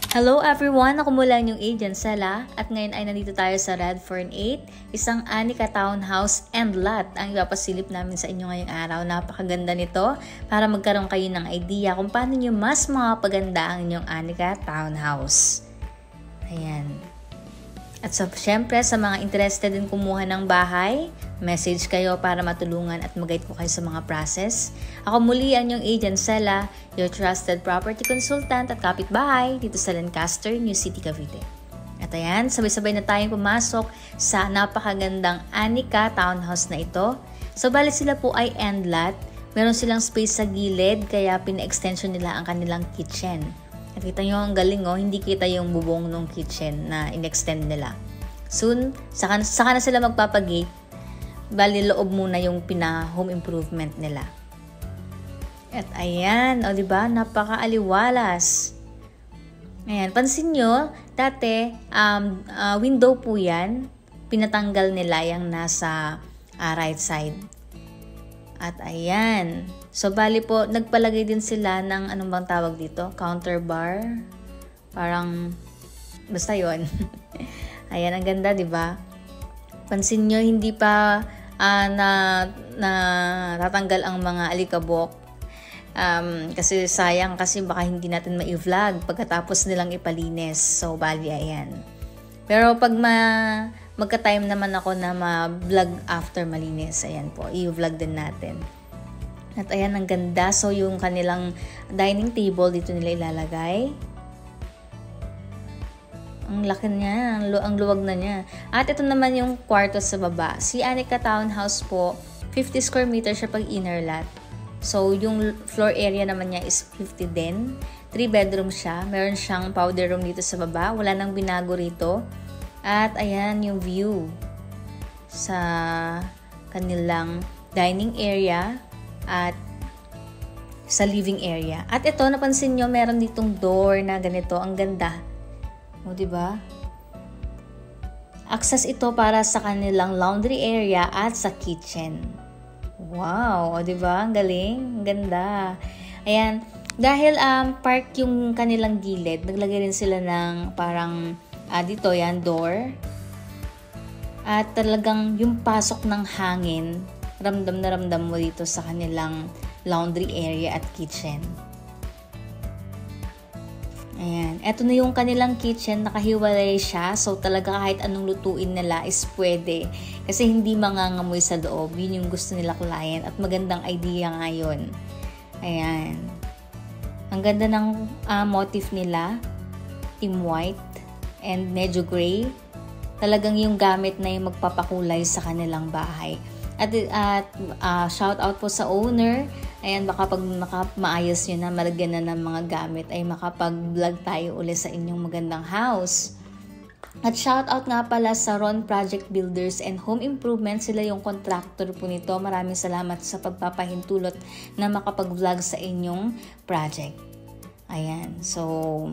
Hello everyone! Ako mula yung agent Sala at ngayon ay nandito tayo sa Redfern 8, isang Anika townhouse and lot ang ipapasilip namin sa inyo ngayong araw. Napakaganda nito para magkaroon kayo ng idea kung paano nyo mas mapaganda ang inyong Anika townhouse. Ayan. At syempre sa mga interested din kumuha ng bahay, message kayo para matulungan at mag-guide ko kayo sa mga process. Ako muli ang yung agent Sela, your trusted property consultant at kapitbahay dito sa Lancaster, New City, Cavite. At ayan, sabay-sabay na tayong pumasok sa napakagandang Anika townhouse na ito. So bali sila po ay end lot. Meron silang space sa gilid kaya pina-extension nila ang kanilang kitchen. At kita nyo ang galing hindi kita yung bubong ng kitchen na in-extend nila. Soon, saka na sila magpapagate. Bali loob muna yung home improvement nila. At ayan, diba? Napaka-aliwalas. Ayan, pansin nyo, dati, window po yan. Pinatanggal nila yung nasa right side. At ayan. So, bali po, nagpalagay din sila ng, anong bang tawag dito? Counter bar. Parang, basta yun. Ayan, ang ganda, diba? Pansin nyo, hindi pa tatanggal ang mga alikabok. Kasi sayang kasi baka hindi natin ma-vlog pagkatapos nilang ipalinis. So, bali, ayan. Pero pag magka-time naman ako na ma-vlog after malinis, ayan po, i-vlog din natin. At ayan, ang ganda. So, yung kanilang dining table dito nila ilalagay. Ang laki niya, ang luwag na niya. At ito naman yung kwarto sa baba. Si Anika Townhouse po, 50 square meters siya pag inner lot. So, yung floor area naman niya is 50 din. 3 bedroom siya. Meron siyang powder room dito sa baba. Wala nang binago rito. At ayan yung view sa kanilang dining area at sa living area. At ito, napansin nyo, meron ditong door na ganito. Ang ganda. O, diba? Access ito para sa kanilang laundry area at sa kitchen. Wow! O, diba? Ang galing. Ang ganda. Ayan. Dahil park yung kanilang gilid, naglagay rin sila ng parang dito yan, door. At talagang yung pasok ng hangin, ramdam na ramdam mo dito sa kanilang laundry area at kitchen. Ayan. Ito na yung kanilang kitchen. Nakahiwalay siya. So, talaga kahit anong lutuin nila is pwede. Kasi hindi mangangamoy sa loob. Yun yung gusto nila client. At magandang idea nga yun. Ayan. Ang ganda ng motif nila. Team white. And medyo gray. Talagang yung gamit na yung magpapakulay sa kanilang bahay. At shout out po sa owner. Ayan, baka pag maayos nyo na, malagyan na ng mga gamit, ay makapag-vlog tayo ulit sa inyong magandang house. At shout out nga pala sa Ron Project Builders and Home Improvement. Sila yung contractor po nito. Maraming salamat sa pagpapahintulot na makapag-vlog sa inyong project. Ayan, so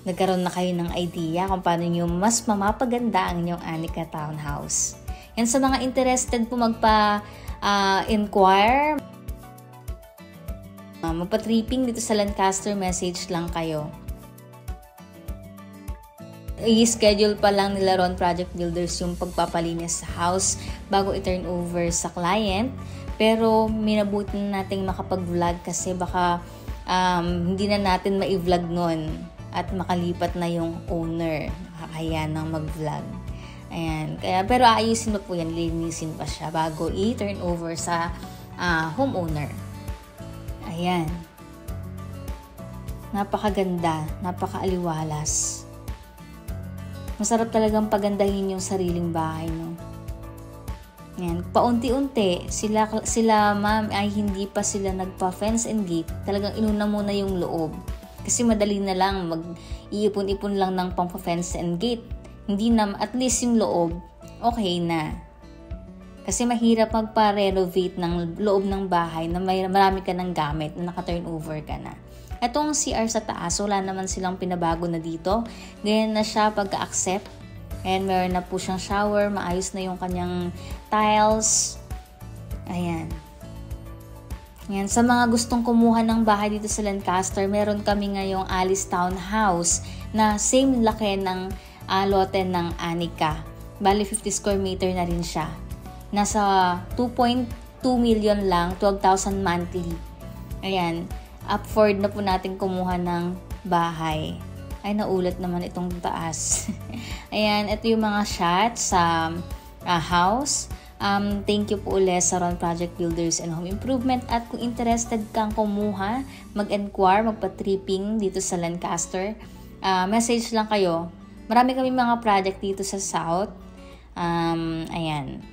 nagkaroon na kayo ng idea kung paano nyo mas mamapaganda ang inyong Anika Townhouse. Yan, sa mga interested po magpa-inquire, magpa-tripping dito sa Lancaster, message lang kayo. I-schedule pa lang nila Ron Project Builders yung pagpapalinis sa house bago i-turn over sa client. Pero minabuti na natin makapag-vlog kasi baka hindi na natin ma-vlog nun at makalipat na yung owner. Nakakaya nang mag-vlog. Ayan. Pero ayusin mo po yan, linisin pa siya bago i-turn over sa homeowner. Ayan. Napakaganda, napakaaliwalas. Masarap talagang pagandahin yung sariling bahay, no? Ayan. Paunti-unti, sila ma'am ay hindi pa sila nagpa-fence and gate. Talagang inuna muna yung loob. Kasi madali na lang, mag-iipon-ipon lang ng pang-fence and gate. Hindi na, at least yung loob, okay na. Kasi mahirap magpa-renovate ng loob ng bahay na marami ka ng gamit na naka-turn over ka na. Itong CR sa taas, wala naman silang pinabago na dito. Ganyan na siya pagka-accept. And meron na po siyang shower, maayos na yung kanyang tiles. Ayan. Yan, sa mga gustong kumuha ng bahay dito sa Lancaster, meron kami ngayong Alice Townhouse na same laki ng lote ng Anika. Bali 50 square meter na rin siya. Nasa 2.2 million lang, 12,000 monthly. Ayan, afford na po natin kumuha ng bahay. Ay, naulat naman itong taas. Ayan, ito yung mga shots sa house. Thank you po ulit sa Ron Project Builders and Home Improvement. At kung interested kang kumuha, mag-enquire, magpa-tripping dito sa Lancaster, message lang kayo. Marami kami mga project dito sa South. Ayan.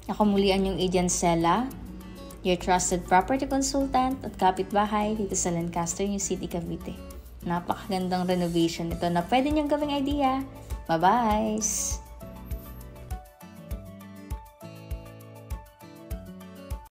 Ako muli ang yung agent Sela, your trusted property consultant at kapitbahay dito sa Lancaster, New City, Cavite. Napakagandang renovation ito na pwede niyong gawing idea. Bye-bye!